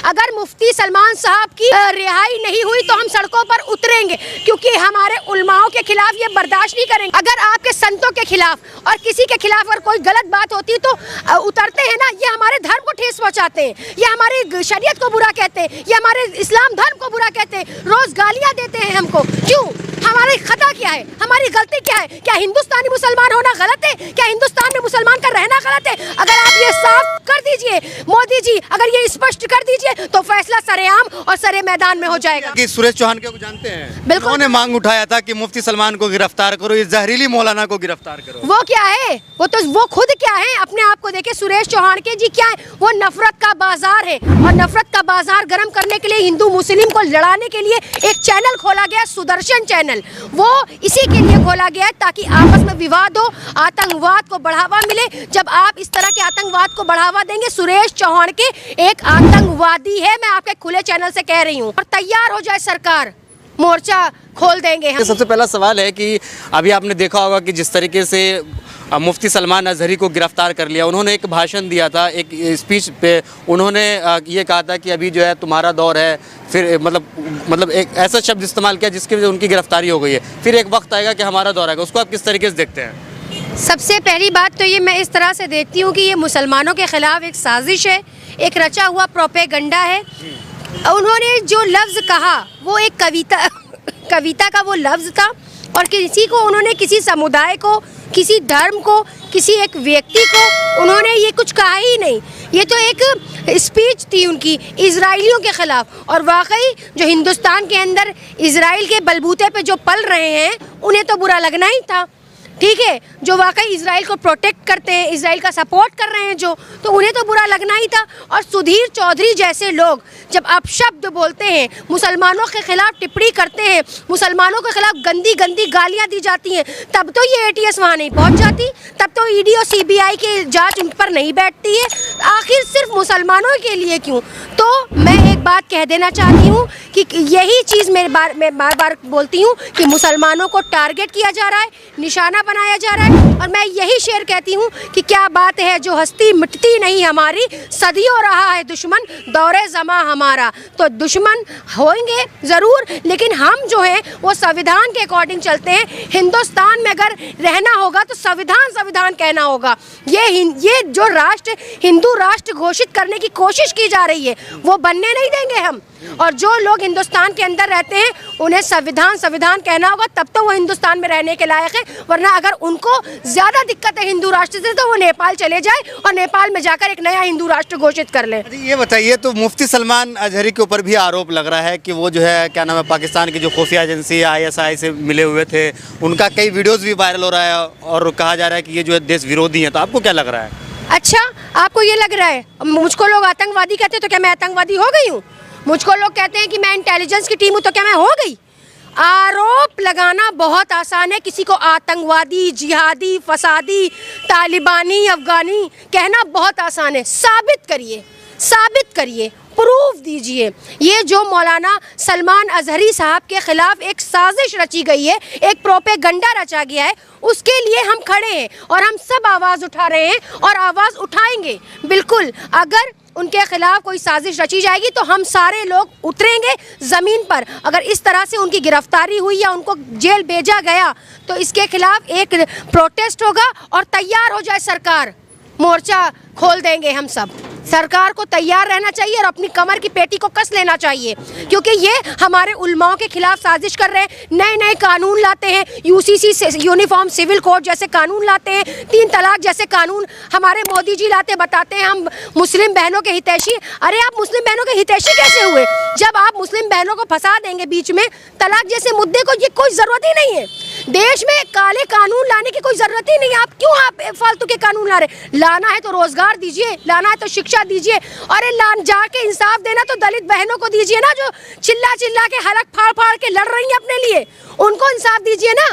अगर मुफ्ती सलमान साहब की रिहाई नहीं हुई तो हम सड़कों पर उतरेंगे, क्योंकि हमारे उलमाओं के खिलाफ ये बर्दाश्त नहीं करेंगे। अगर आपके संतों के खिलाफ और किसी के खिलाफ अगर कोई गलत बात होती तो उतरते हैं ना। ये हमारे धर्म को ठेस पहुंचाते हैं, ये हमारी शरीयत को बुरा कहते हैं, ये हमारे इस्लाम धर्म को बुरा कहते हैं, रोज गालियां देते हैं हमको। क्यों? हमारी खता क्या है, हमारी गलती क्या है? क्या हिंदुस्तानी मुसलमान होना गलत है? क्या हिंदुस्तान में मुसलमान का रहना गलत है? अगर आप ये साफ कर दीजिए मोदी जी, अगर ये स्पष्ट कर दीजिए तो फैसला सरेआम और सरे मैदान में हो जाएगा। कि सुरेश चौहान को जानते हैं, बिल्कुल। उन्होंने मांग उठाया था कि मुफ्ती सलमान को गिरफ्तार करो, ये जहरीली मौलाना को गिरफ्तार करो। वो क्या है? वो खुद क्या है? अपने आप को देखे। सुरेश चौहान के जी क्या है? वो नफरत का बाजार है, और नफरत का बाजार गर्म करने के लिए, हिंदू मुस्लिम को लड़ाने के लिए एक चैनल खोला गया, सुदर्शन चैनल। वो इसी के लिए खोला गया है ताकि आपस में विवाद हो, आतंकवाद को बढ़ावा मिले। जब आप इस तरह के आतंकवाद को बढ़ावा देंगे, सुरेश चौहान के एक आतंकवादी है, मैं आपके खुले चैनल से कह रही हूँ। और तैयार हो जाए सरकार, मोर्चा खोल देंगे हम। सबसे पहला सवाल है कि अभी आपने देखा होगा कि जिस तरीके से मुफ्ती सलमान अजहरी को गिरफ्तार कर लिया, उन्होंने एक भाषण दिया था, एक स्पीच पे उन्होंने ये कहा था कि अभी जो है तुम्हारा दौर है, फिर मतलब एक ऐसा शब्द इस्तेमाल किया जिसकी वजह से उनकी गिरफ्तारी हो गई है, फिर एक वक्त आएगा कि हमारा दौर आएगा। उसको आप किस तरीके से देखते हैं? सबसे पहली बात तो ये मैं इस तरह से देखती हूँ कि ये मुसलमानों के खिलाफ एक साजिश है, एक रचा हुआ प्रोपेगंडा है। उन्होंने जो लफ्ज़ कहा वो एक कविता का वो लफ्ज़ था, और किसी को उन्होंने, किसी समुदाय को, किसी धर्म को, किसी एक व्यक्ति को उन्होंने ये कुछ कहा ही नहीं। ये तो एक स्पीच थी उनकी इजराइलियों के ख़िलाफ़। और वाकई जो हिंदुस्तान के अंदर इजराइल के बलबूते पे जो पल रहे हैं, उन्हें तो बुरा लगना ही था, ठीक है। जो वाकई इजराइल को प्रोटेक्ट करते हैं, इजराइल का सपोर्ट कर रहे हैं जो, तो उन्हें तो बुरा लगना ही था। और सुधीर चौधरी जैसे लोग जब अपशब्द बोलते हैं, मुसलमानों के खिलाफ टिप्पणी करते हैं, मुसलमानों के खिलाफ गंदी गंदी गालियां दी जाती हैं, तब तो ये ATS वहाँ नहीं पहुँच जाती, तब तो ED और CBI की जांच उन पर नहीं बैठती है। आखिर सिर्फ मुसलमानों के लिए क्यों? तो मैं एक बात कह देना चाहती हूँ कि यही चीज़ मैं बार बार बोलती हूँ कि मुसलमानों को टारगेट किया जा रहा है, निशाना बनाया जा रहा है। और मैं यही शेर कहती हूँ कि क्या बात है जो हस्ती मिटती नहीं हमारी, सदियों रहा है दुश्मन दौरे ज़मा हमारा। तो दुश्मन होंगे ज़रूर, लेकिन हम जो है वो संविधान के अकॉर्डिंग चलते हैं। हिंदुस्तान में अगर रहना होगा तो संविधान कहना होगा। ये जो राष्ट्र हिंदू राष्ट्र घोषित करने की कोशिश की जा रही है, वो बनने नहीं देंगे हम। और जो लोग हिंदुस्तान के अंदर रहते हैं उन्हें संविधान कहना होगा, तब तो वो हिंदुस्तान में रहने के लायक है। वरना अगर उनको ज़्यादा दिक्कत है हिंदू राष्ट्र से, तो वो नेपाल चले जाए और नेपाल में जाकर एक नया हिंदू राष्ट्र घोषित कर ले। ये बताइए, तो मुफ्ती सलमान अजहरी के ऊपर भी आरोप लग रहा है कि वो जो है क्या नाम है, पाकिस्तान की जो खुफिया एजेंसी ISI से मिले हुए थे, उनका कई वीडियोज़ भी वायरल हो रहा है और कहा जा रहा है कि ये जो है देश विरोधी है। तो आपको क्या लग रहा है? अच्छा, आपको ये लग रहा है? मुझको लोग आतंकवादी कहते हैं, तो क्या मैं आतंकवादी हो गई हूँ? मुझको लोग कहते हैं कि मैं इंटेलिजेंस की टीम हूँ, तो क्या मैं हो गई? आरोप लगाना बहुत आसान है, किसी को आतंकवादी, जिहादी, फसादी, तालिबानी, अफगानी कहना बहुत आसान है। साबित करिए, प्रूफ दीजिए। ये जो मौलाना सलमान अजहरी साहब के खिलाफ एक साजिश रची गई है, एक प्रोपेगंडा रचा गया है, उसके लिए हम खड़े हैं और हम सब आवाज़ उठा रहे हैं और आवाज़ उठाएंगे। बिल्कुल, अगर उनके खिलाफ कोई साजिश रची जाएगी तो हम सारे लोग उतरेंगे ज़मीन पर। अगर इस तरह से उनकी गिरफ्तारी हुई या उनको जेल भेजा गया तो इसके खिलाफ एक प्रोटेस्ट होगा। और तैयार हो जाए सरकार, मोर्चा खोल देंगे हम सब। सरकार को तैयार रहना चाहिए और अपनी कमर की पेटी को कस लेना चाहिए, क्योंकि ये हमारे उलमाओं के खिलाफ साजिश कर रहे हैं। नए कानून लाते हैं, UCC से यूनिफॉर्म सिविल कोड जैसे कानून लाते हैं, 3 तलाक जैसे कानून हमारे मोदी जी लाते, बताते हैं हम मुस्लिम बहनों के हितैषी। अरे आप मुस्लिम बहनों के हितैषी कैसे हुए जब आप मुस्लिम बहनों को फंसा देंगे बीच में? तलाक जैसे मुद्दे को ये कोई ज़रूरत ही नहीं है। देश में काले कानून लाने की कोई ज़रूरत ही नहीं है। आप क्यों फालतू के कानून ला रहे? लाना है तो रोज़गार दीजिए, लाना है तो शिक्षा दीजिए। अरे जाके इंसाफ देना तो दलित बहनों को दीजिए ना, जो चिल्ला के हलक फाड़ के लड़ रही हैं अपने लिए, उनको इंसाफ दीजिए ना।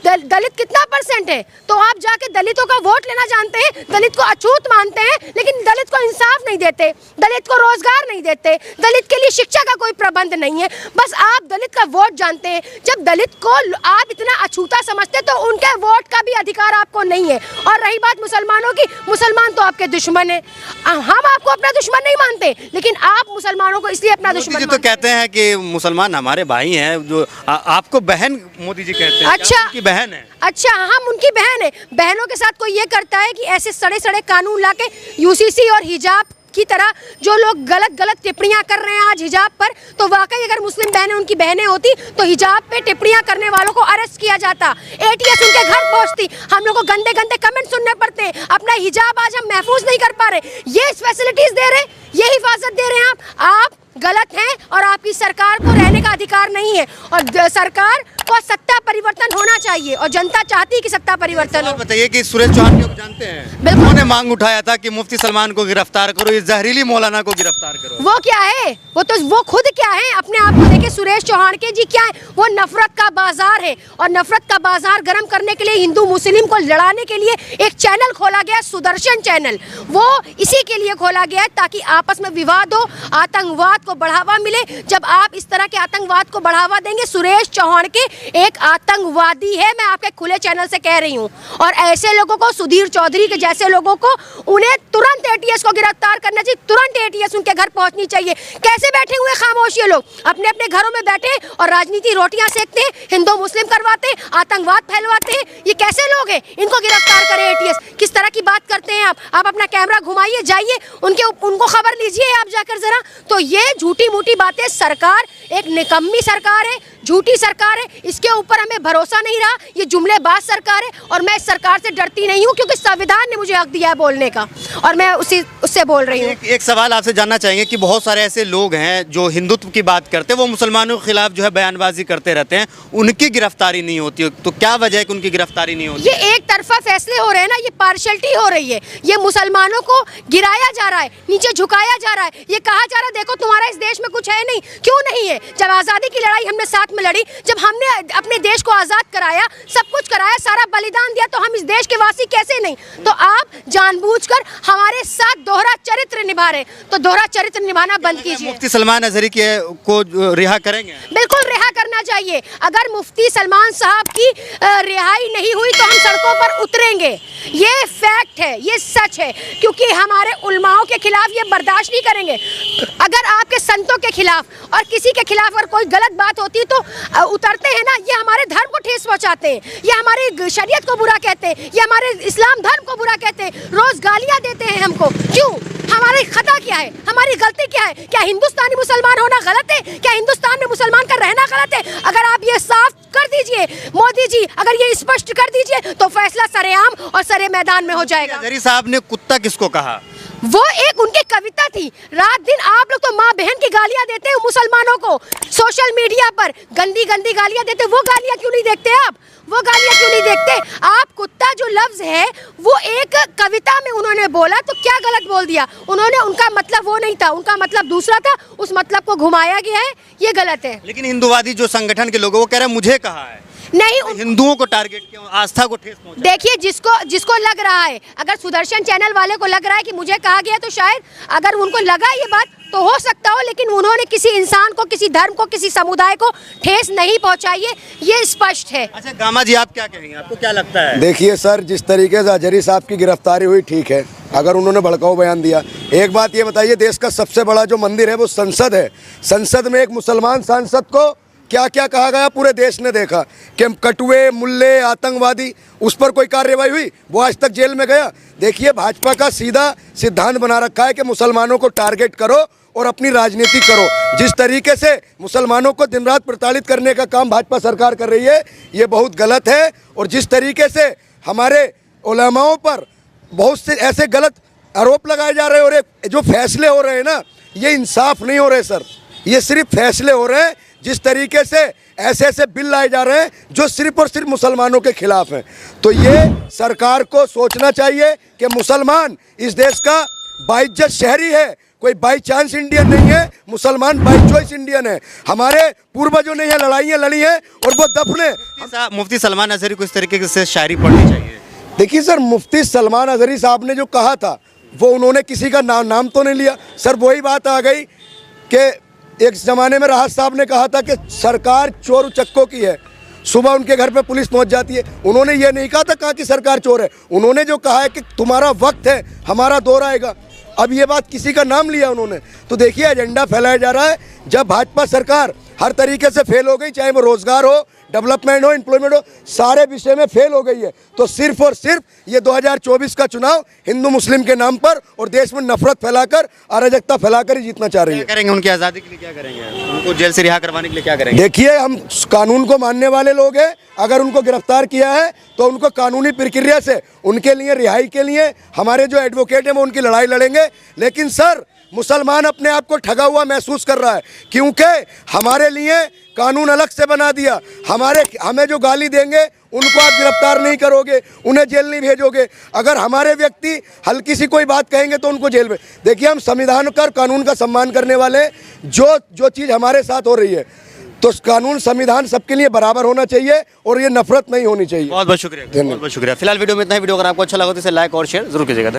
दलित कितना परसेंट है? तो आप जाके दलितों का वोट लेना जानते हैं, दलित को अछूत मानते हैं, लेकिन दलित को इंसाफ नहीं देते, दलित को रोजगार नहीं देते, दलित के लिए शिक्षा का कोई प्रबंध नहीं है, बस आप दलित का वोट जानते हैं। जब दलित को आप इतना अछूता समझते तो उनके वोट का भी अधिकार आपको नहीं है। और रही बात मुसलमानों की, मुसलमान तो आपके दुश्मन है, हम आपको अपना दुश्मन नहीं मानते, लेकिन आप मुसलमानों को इसलिए अपना दुश्मन तो कहते हैं कि मुसलमान हमारे भाई हैं, जो आपको बहन मोदी जी कहते हैं। अच्छा, उनकी बहन है। अच्छा, हम उनकी बहन है। बहनों के साथ कोई ये करता है कि ऐसे सड़े सड़े कानून लाके यूसीसी और हिजाब की तरह जो लोग गलत टिप्पणियां कर रहे हैं आज हिजाब पर, तो वाकई अगर मुस्लिम बहनें उनकी बहनें होती तो हिजाब पे टिप्पणियां करने वालों को अरेस्ट किया जाता, एटीएस उनके घर पहुंचती। हम लोग को गंदे गंदे कमेंट सुनने पड़ते हैं, अपना हिजाब आज हम महफूज नहीं कर पा रहे। ये फैसिलिटीज दे रहे, ये हिफाजत दे रहे हैं आप गलत हैं और आपकी सरकार को रहने का अधिकार नहीं है। और सरकार को सत्ता परिवर्तन होना चाहिए और जनता चाहती है कि सत्ता परिवर्तन हो। बताइए कि सुरेश चौहान को जानते हैं, बिल्कुल। उन्होंने मांग उठाया था कि मुफ्ती सलमान को गिरफ्तार करो, ये जहरीली मौलाना को गिरफ्तार करो। वो क्या है? वो खुद क्या है? अपने आप को देखे सुरेश चौहान के जी क्या है? वो नफरत का बाजार है और नफरत का बाजार गर्म करने के लिए हिंदू मुस्लिम को लड़ाने के लिए एक चैनल खोला गया, सुदर्शन चैनल। वो इसी के लिए खोला गया है ताकि आपस में विवाद हो, आतंकवाद को बढ़ावा मिले। जब आप इस तरह के आतंकवाद को बढ़ावा देंगे, सुरेश चौहान के एक आतंकवादी है, मैं आपके खुले चैनल से कह रही हूँ। और ऐसे लोगों को, सुधीर चौधरी के जैसे लोगों को, उन्हें तुरंत एटीएस को गिरफ्तार करना चाहिए, तुरंत एटीएस उनके घर पहुंचनी चाहिए। कैसे बैठे हुए खामोश ये लोग, अपने अपने घरों में बैठे और राजनीति रोटियां सेकते हैं, हिंदू मुस्लिम करवाते, आतंकवाद फैलवाते हैं। ये कैसे लोग हैं? इनको गिरफ्तार करें एटीएस। किस तरह की बात करते हैं आप अपना कैमरा घुमाइए, जाइए उनको खबर लीजिए आप जाकर जरा। तो ये झूठी मूठी बातें, सरकार एक निकम्मी सरकार है, झूठी सरकार है, इसके ऊपर हमें भरोसा नहीं रहा। ये जुमलेबाज सरकार है और मैं इस सरकार से डरती नहीं हूँ क्योंकि संविधान ने मुझे हक दिया है बोलने का और मैं उससे बोल रही हूँ। एक सवाल आपसे जानना चाहेंगे कि बहुत सारे ऐसे लोग हैं जो हिंदुत्व की बात करते हैं, वो मुसलमानों के खिलाफ जो है बयानबाजी करते रहते हैं, उनकी गिरफ्तारी नहीं होती, तो क्या वजह है कि उनकी गिरफ्तारी नहीं होती? ये एक तरफा फैसले हो रहे हैं ना, ये पार्शलिटी हो रही है, ये मुसलमानों को गिराया जा रहा है, नीचे झुकाया जा रहा है, ये कहा जा रहा है देखो तुम्हारा इस देश में कुछ है नहीं। क्यों नहीं है? जब आज़ादी की लड़ाई हमने साथ में लड़ी, जब हमने अपने देश को आज़ाद कराया, सब कुछ कराया, सारा बलिदान दिया, तो हम इस देश के वासी कैसे नहीं? तो आप जानबूझकर हमारे साथ दोहरा चरित्र निभा रहे, तो दोहरा चरित्र निभाना बंद कीजिए। मुफ्ती सलमान अजहरी को रिहा करेंगे? बिल्कुल रिहा करना चाहिए। अगर मुफ्ती सलमान साहब की रिहाई नहीं हुई तो हम सड़कों पर उतरेंगे। ये फैक्ट है, ये सच है, क्योंकि हमारे उलमाओं के खिलाफ ये बर्दाश्त नहीं करेंगे। अगर आपके संतों के खिलाफ और किसी के खिलाफ अगर कोई गलत बात होती है तो उतरते हैं ना, ये हमारे धर्म को ठेस पहुंचाते हैं, ये हमारी शरीयत को बुरा कहते हैं, ये हमारे इस्लाम धर्म को बुरा कहते हैं, रोज गालियां देते हैं हमको। क्यों? हमारी खता क्या है? हमारी गलती क्या है? क्या हिंदुस्तानी मुसलमान होना गलत है? क्या हिंदुस्तान में मुसलमान का रहना गलत है? अगर आप ये साफ कर दीजिए मोदी जी, अगर ये स्पष्ट कर दीजिए तो फैसला सरेआम और सरे मैदान में हो जाएगा। अजहरी साहब ने कुत्ता किसको कहा? वो एक उनकी कविता थी। रात दिन आप लोग तो माँ बहन की गालियां देते हैं मुसलमानों को, सोशल मीडिया पर गंदी गंदी गालियां देते, वो गालियां क्यों नहीं देखते आप? वो गालियां क्यों नहीं देखते आप? कुत्ता जो लफ्ज है वो एक कविता में उन्होंने बोला, तो क्या गलत बोल दिया उन्होंने? उनका मतलब वो नहीं था, उनका मतलब दूसरा था, उस मतलब को घुमाया गया है, ये गलत है। लेकिन हिंदुवादी जो संगठन के लोग वो कह रहे हैं मुझे कहा है, नहीं, हिंदुओं को टारगेट किया, आस्था को ठेस पहुंचा। देखिए, जिसको लग रहा है, अगर सुदर्शन चैनल वाले को लग रहा है कि मुझे कहा गया, तो शायद अगर उनको लगा ये बात तो हो सकता हो, लेकिन उन्होंने किसी इंसान को, किसी धर्म को, किसी समुदाय को ठेस नहीं पहुंचाई है, ये स्पष्ट है। अच्छा गामा जी, आप क्या कहेंगे, आपको क्या लगता है? देखिए सर, जिस तरीके से अजहरी साहब की गिरफ्तारी हुई ठीक है, अगर उन्होंने भड़काऊ बयान दिया। एक बात ये बताइए, देश का सबसे बड़ा जो मंदिर है वो संसद है, संसद में एक मुसलमान सांसद को क्या क्या कहा गया पूरे देश ने देखा कि कटुए, मुल्ले, आतंकवादी, उस पर कोई कार्रवाई हुई? वो आज तक जेल में गया। देखिए, भाजपा का सीधा सिद्धांत बना रखा है कि मुसलमानों को टारगेट करो और अपनी राजनीति करो। जिस तरीके से मुसलमानों को दिन रात प्रताड़ित करने का काम भाजपा सरकार कर रही है, ये बहुत गलत है। और जिस तरीके से हमारे उलमाओं पर बहुत से ऐसे गलत आरोप लगाए जा रहे हैं और जो फैसले हो रहे हैं ना, ये इंसाफ नहीं हो रहे सर, ये सिर्फ फैसले हो रहे हैं। जिस तरीके से ऐसे ऐसे बिल लाए जा रहे हैं जो सिर्फ और सिर्फ मुसलमानों के खिलाफ हैं, तो ये सरकार को सोचना चाहिए कि मुसलमान इस देश का बाइज्जत शहरी है, कोई बाई चांस इंडियन नहीं है, मुसलमान बाई चॉइस इंडियन है। हमारे पूर्वजों ने यह लड़ाइयाँ लड़ी हैं और वो दफने। मुफ्ती सलमान अजहरी को इस तरीके से शायरी पढ़नी चाहिए। देखिए सर, मुफ्ती सलमान अजहरी साहब ने जो कहा था वो उन्होंने किसी का नाम तो नहीं लिया सर। वही बात आ गई कि एक ज़माने में राहत साहब ने कहा था कि सरकार चोर उचक्कों की है, सुबह उनके घर पे पुलिस पहुंच जाती है। उन्होंने ये नहीं कहा था कहा कि सरकार चोर है, उन्होंने जो कहा है कि तुम्हारा वक्त है, हमारा दौर आएगा। अब ये बात किसी का नाम लिया उन्होंने, तो देखिए एजेंडा फैलाया जा रहा है। जब भाजपा सरकार हर तरीके से फेल हो गई, चाहे वो रोजगार हो, डेवलपमेंट हो, एम्प्लॉयमेंट हो, सारे विषय में फेल हो गई है, तो सिर्फ और सिर्फ ये 2024 का चुनाव हिंदू मुस्लिम के नाम पर और देश में नफरत फैलाकर, अराजकता फैलाकर ही जीतना चाह रही है। क्या करेंगे उनकी आज़ादी के लिए? क्या करेंगे? उनको जेल से रिहा करवाने के लिए क्या करेंगे? देखिए, हम कानून को मानने वाले लोग हैं। अगर उनको गिरफ्तार किया है तो उनको कानूनी प्रक्रिया से उनके लिए रिहाई के लिए हमारे जो एडवोकेट हैं वो उनकी लड़ाई लड़ेंगे। लेकिन सर, मुसलमान अपने आप को ठगा हुआ महसूस कर रहा है, क्योंकि हमारे लिए कानून अलग से बना दिया। हमें जो गाली देंगे उनको आप गिरफ्तार नहीं करोगे, उन्हें जेल नहीं भेजोगे। अगर हमारे व्यक्ति हल्की सी कोई बात कहेंगे तो उनको जेल में। देखिए, हम संविधान का और कानून का सम्मान करने वाले, जो चीज़ हमारे साथ हो रही है, तो कानून संविधान सबके लिए बराबर होना चाहिए और ये नफरत नहीं होनी चाहिए। बहुत बहुत शुक्रिया, बहुत बहुत शुक्रिया। फिलहाल वीडियो में इतना ही। वीडियो अगर आपको अच्छा लगा तो इसे लाइक और शेयर जरूर कीजिएगा।